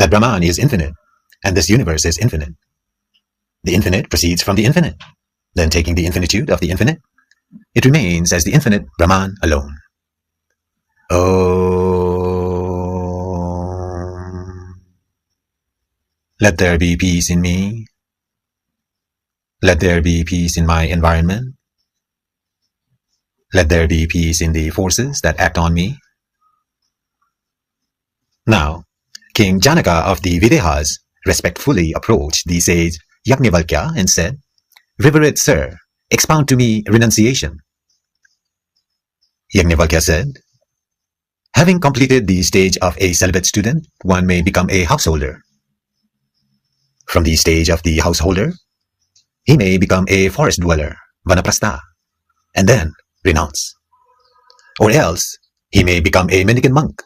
that Brahman is infinite, and this universe is infinite. The infinite proceeds from the infinite. Then taking the infinitude of the infinite, it remains as the infinite Brahman alone. Om. Let there be peace in me. Let there be peace in my environment. Let there be peace in the forces that act on me. Now, King Janaka of the Videhas respectfully approached the sage Yajnavalkya and said, "Revered sir, expound to me renunciation." Yajnavalkya said, "Having completed the stage of a celibate student, one may become a householder. From the stage of the householder, he may become a forest dweller, vanaprastha, and then renounce. Or else, he may become a mendicant monk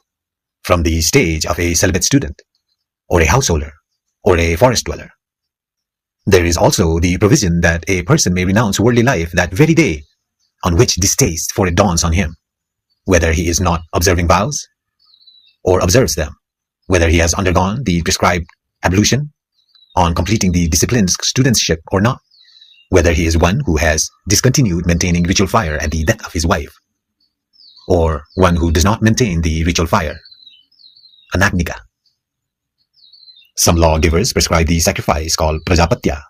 from the stage of a celibate student, or a householder, or a forest dweller. There is also the provision that a person may renounce worldly life that very day on which distaste for it dawns on him, whether he is not observing vows, or observes them, whether he has undergone the prescribed ablution on completing the disciplined studentship or not, whether he is one who has discontinued maintaining ritual fire at the death of his wife, or one who does not maintain the ritual fire, anagnika. Some lawgivers prescribe the sacrifice called prajapatya,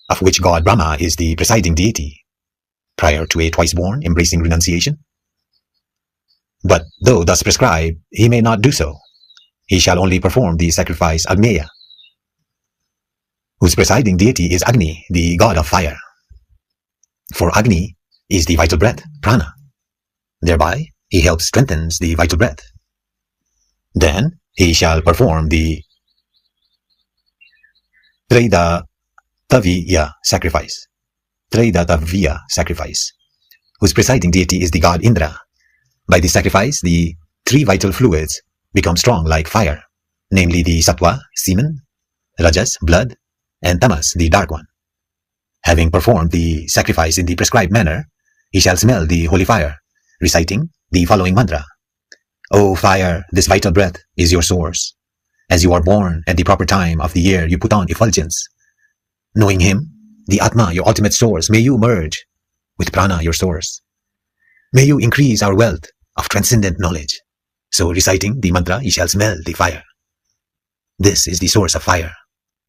of which God Brahma is the presiding deity, prior to a twice-born embracing renunciation. But though thus prescribed, he may not do so. He shall only perform the sacrifice Agneya, whose presiding deity is Agni, the god of fire. For Agni is the vital breath, prana. Thereby, he helps strengthens the vital breath. Then he shall perform the Tridataviya sacrifice, whose presiding deity is the god Indra. By this sacrifice, the three vital fluids become strong like fire, namely the sattva, semen, rajas, blood, and tamas, the dark one. Having performed the sacrifice in the prescribed manner, he shall smell the holy fire, reciting the following mantra. O fire, this vital breath is your source. As you are born at the proper time of the year, you put on effulgence. Knowing him, the Atma, your ultimate source, may you merge with prana, your source. May you increase our wealth of transcendent knowledge. So reciting the mantra, he shall smell the fire. This is the source of fire,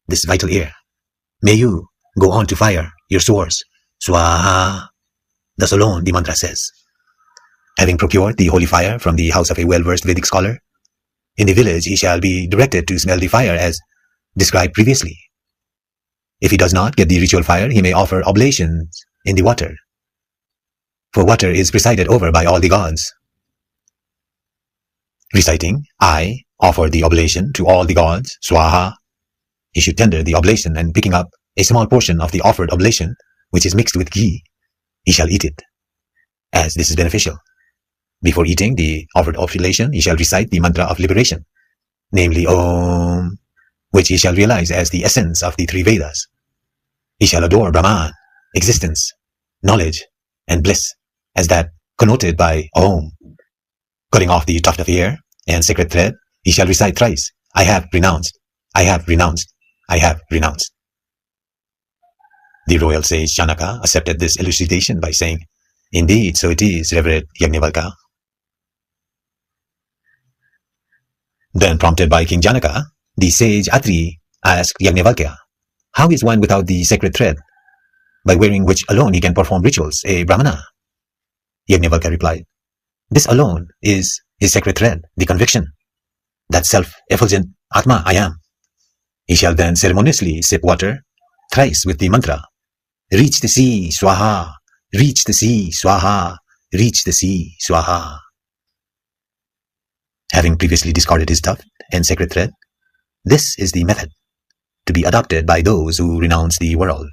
this vital air. May you go on to fire, your source. Swaha. Thus alone the mantra says. Having procured the holy fire from the house of a well-versed Vedic scholar, in the village he shall be directed to smell the fire as described previously. If he does not get the ritual fire, he may offer oblations in the water, for water is presided over by all the gods. Reciting, I offer the oblation to all the gods, Swaha. He should tender the oblation, and picking up a small portion of the offered oblation, which is mixed with ghee, he shall eat it, as this is beneficial. Before eating the offered oblation, he shall recite the mantra of liberation, namely Om, which he shall realize as the essence of the three Vedas. He shall adore Brahman, existence, knowledge, and bliss, as that connoted by Om. Cutting off the tuft of hair and sacred thread, he shall recite thrice, I have renounced, I have renounced, I have renounced. The royal sage Janaka accepted this elucidation by saying, Indeed, so it is, Reverend Yajnavalkya. Then, prompted by King Janaka, the sage Atri asked Yajnavalkya, how is one without the sacred thread, by wearing which alone he can perform rituals, a Brahmana? Yajnavalkya replied, this alone is his sacred thread, the conviction, that self-effulgent Atma I am. He shall then ceremoniously sip water thrice with the mantra, reach the sea, Swaha, reach the sea, Swaha, reach the sea, Swaha. Having previously discarded his tuft and sacred thread, this is the method to be adopted by those who renounce the world.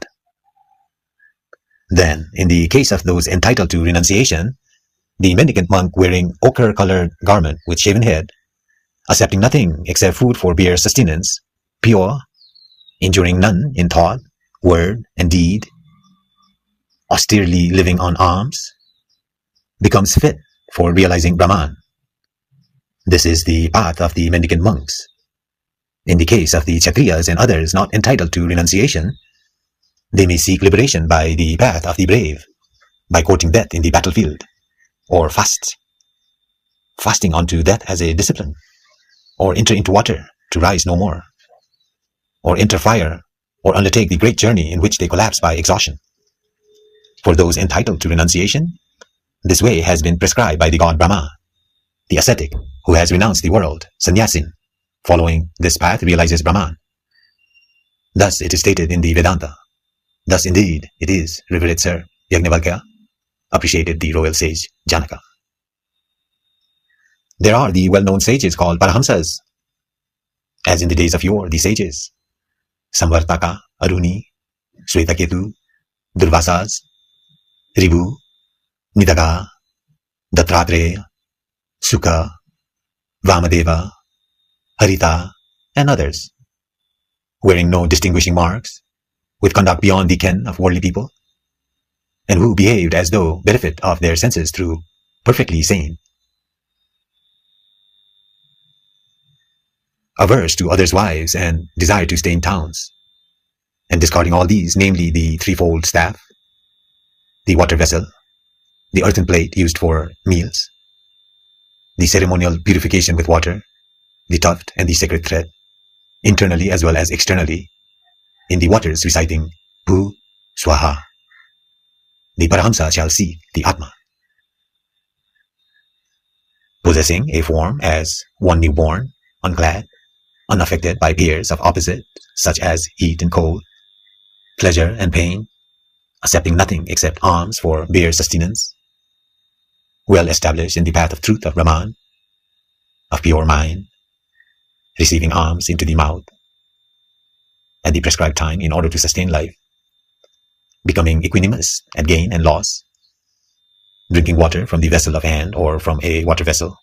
Then, in the case of those entitled to renunciation, the mendicant monk wearing ochre-colored garment with shaven head, accepting nothing except food for bare sustenance, pure, injuring none in thought, word, and deed, austerely living on alms, becomes fit for realizing Brahman. This is the path of the mendicant monks. In the case of the Kshatriyas and others not entitled to renunciation, they may seek liberation by the path of the brave, by courting death in the battlefield, or fasting unto death as a discipline, or enter into water to rise no more, or enter fire, or undertake the great journey in which they collapse by exhaustion. For those entitled to renunciation, this way has been prescribed by the god Brahma. The ascetic who has renounced the world, Sannyasin, following this path realizes Brahman. Thus it is stated in the Vedanta. Thus indeed it is, revered Sir Yajnavalkya appreciated the royal sage Janaka. There are the well-known sages called Parahamsas, as in the days of yore the sages Samvartaka, Aruni, Swetaketu, Durvasas, Ribu, Nidaga, Dattatreya, Sukha, Vamadeva, Harita, and others, wearing no distinguishing marks, with conduct beyond the ken of worldly people, and who behaved as though benefit of their senses through perfectly sane. Averse to others' wives and desire to stay in towns, and discarding all these, namely the threefold staff, the water vessel, the earthen plate used for meals, the ceremonial purification with water, the tuft and the sacred thread, internally as well as externally, in the waters reciting Bhu Swaha. The Parahamsa shall seek the Atma, possessing a form as one newborn, unclad, unaffected by fears of opposite, such as heat and cold, pleasure and pain, accepting nothing except alms for bare sustenance, well established in the path of truth of Brahman, of pure mind, receiving alms into the mouth at the prescribed time in order to sustain life, becoming equanimous at gain and loss, drinking water from the vessel of hand or from a water vessel,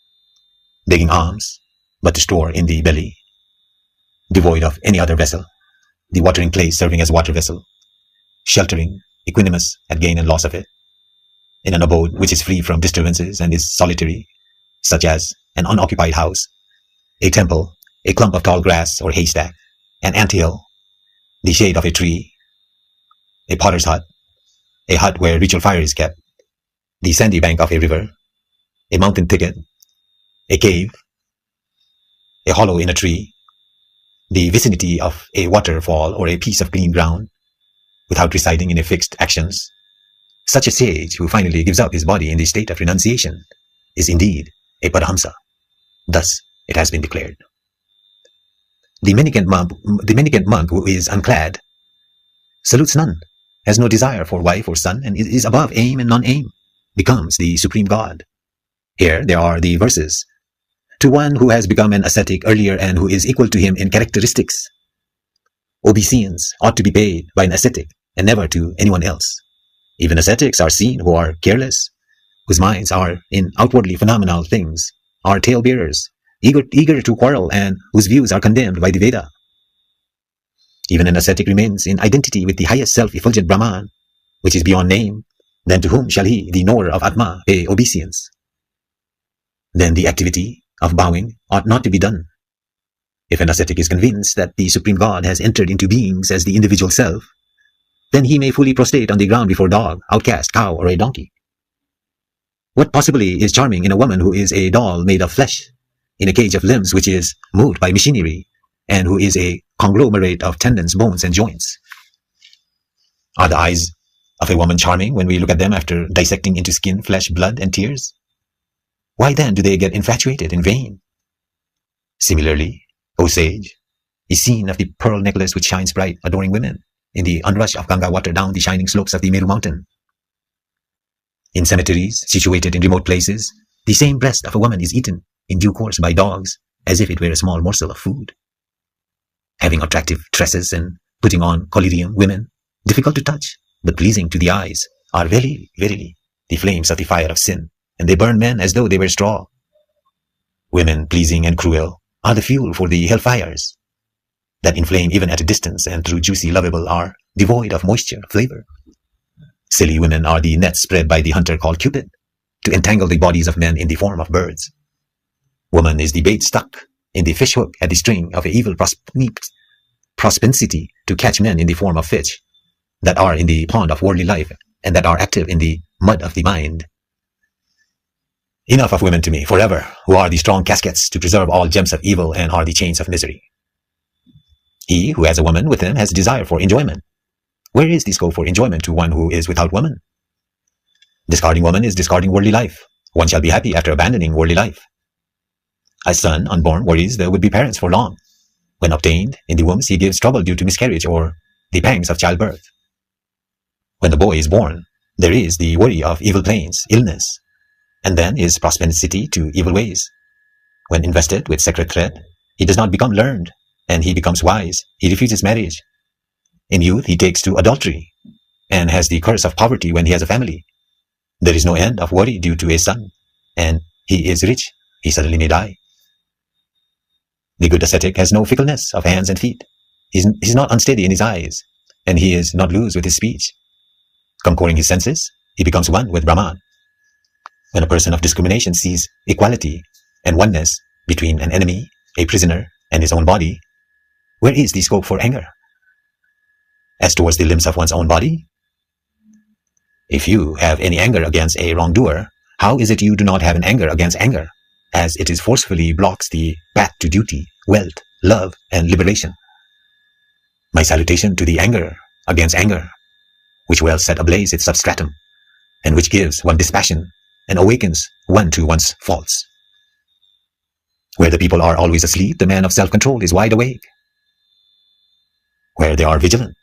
begging alms but to store in the belly, devoid of any other vessel, the watering place serving as water vessel, sheltering, equanimous at gain and loss of it, in an abode which is free from disturbances and is solitary, such as an unoccupied house, a temple, a clump of tall grass or haystack, an anthill, the shade of a tree, a potter's hut, a hut where ritual fire is kept, the sandy bank of a river, a mountain thicket, a cave, a hollow in a tree, the vicinity of a waterfall or a piece of clean ground, without residing in a fixed actions. Such a sage who finally gives up his body in the state of renunciation is indeed a Parahamsa. Thus it has been declared. The mendicant monk who is unclad salutes none, has no desire for wife or son, and is above aim and non-aim, becomes the supreme God. Here there are the verses. To one who has become an ascetic earlier and who is equal to him in characteristics, obeisance ought to be paid by an ascetic and never to anyone else. Even ascetics are seen who are careless, whose minds are in outwardly phenomenal things, are tale-bearers, eager to quarrel, and whose views are condemned by the Veda. Even an ascetic remains in identity with the highest self-effulgent Brahman, which is beyond name. Then to whom shall he, the knower of Atma, pay obeisance? Then the activity of bowing ought not to be done. If an ascetic is convinced that the Supreme God has entered into beings as the individual self, then he may fully prostrate on the ground before dog, outcast, cow, or a donkey. What possibly is charming in a woman who is a doll made of flesh, in a cage of limbs which is moved by machinery, and who is a conglomerate of tendons, bones, and joints? Are the eyes of a woman charming when we look at them after dissecting into skin, flesh, blood, and tears? Why then do they get infatuated in vain? Similarly, O sage, is seen of the pearl necklace which shines bright, adoring women, in the onrush of Ganga water down the shining slopes of the Meru mountain. In cemeteries situated in remote places, the same breast of a woman is eaten in due course by dogs as if it were a small morsel of food. Having attractive tresses and putting on collyrium, women, difficult to touch but pleasing to the eyes, are verily, verily the flames of the fire of sin, and they burn men as though they were straw. Women, pleasing and cruel, are the fuel for the hellfires that inflame even at a distance, and through juicy lovable are devoid of moisture, flavor. Silly women are the nets spread by the hunter called Cupid to entangle the bodies of men in the form of birds. Woman is the bait stuck in the fishhook at the string of an evil propensity to catch men in the form of fish that are in the pond of worldly life and that are active in the mud of the mind. Enough of women to me, forever, who are the strong caskets to preserve all gems of evil and are the chains of misery. He who has a woman with him has desire for enjoyment. Where is the scope for enjoyment to one who is without woman? Discarding woman is discarding worldly life. One shall be happy after abandoning worldly life. A son unborn worries the would-be parents for long. When obtained in the wombs, he gives trouble due to miscarriage or the pangs of childbirth. When the boy is born, there is the worry of evil pains, illness, and then his propensity to evil ways. When invested with sacred thread, he does not become learned, and he becomes wise. He refuses marriage. In youth, he takes to adultery, and has the curse of poverty when he has a family. There is no end of worry due to a son, and he is rich. He suddenly may die. The good ascetic has no fickleness of hands and feet. He is not unsteady in his eyes, and he is not loose with his speech. Conquering his senses, he becomes one with Brahman. When a person of discrimination sees equality and oneness between an enemy, a prisoner, and his own body, where is the scope for anger? As towards the limbs of one's own body? If you have any anger against a wrongdoer, how is it you do not have an anger against anger, as it is forcefully blocks the path to duty, wealth, love, and liberation? My salutation to the anger against anger, which well set ablaze its substratum, and which gives one dispassion and awakens one to one's faults. Where the people are always asleep, the man of self-control is wide awake. Where they are vigilant,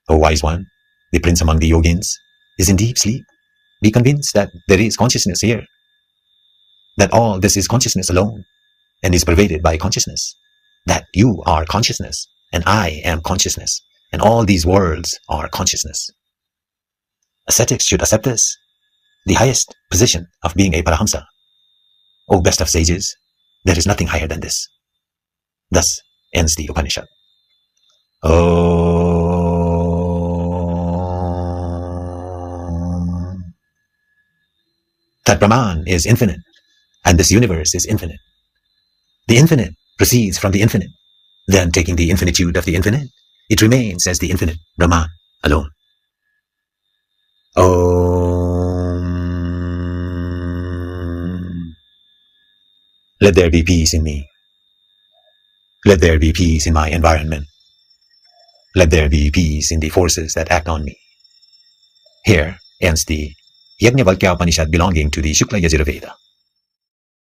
O wise one, the prince among the yogins, is in deep sleep. Be convinced that there is consciousness here, that all this is consciousness alone, and is pervaded by consciousness, that you are consciousness, and I am consciousness, and all these worlds are consciousness. Ascetics should accept this, the highest position of being a Parahamsa. O best of sages, there is nothing higher than this. Thus ends the Upanishad. That Brahman is infinite, and this universe is infinite. The infinite proceeds from the infinite. Then, taking the infinitude of the infinite, it remains as the infinite Brahman alone. Om. Let there be peace in me. Let there be peace in my environment. Let there be peace in the forces that act on me. Here ends the Yajnavalkya Upanishad belonging to the Shukla Yajurveda.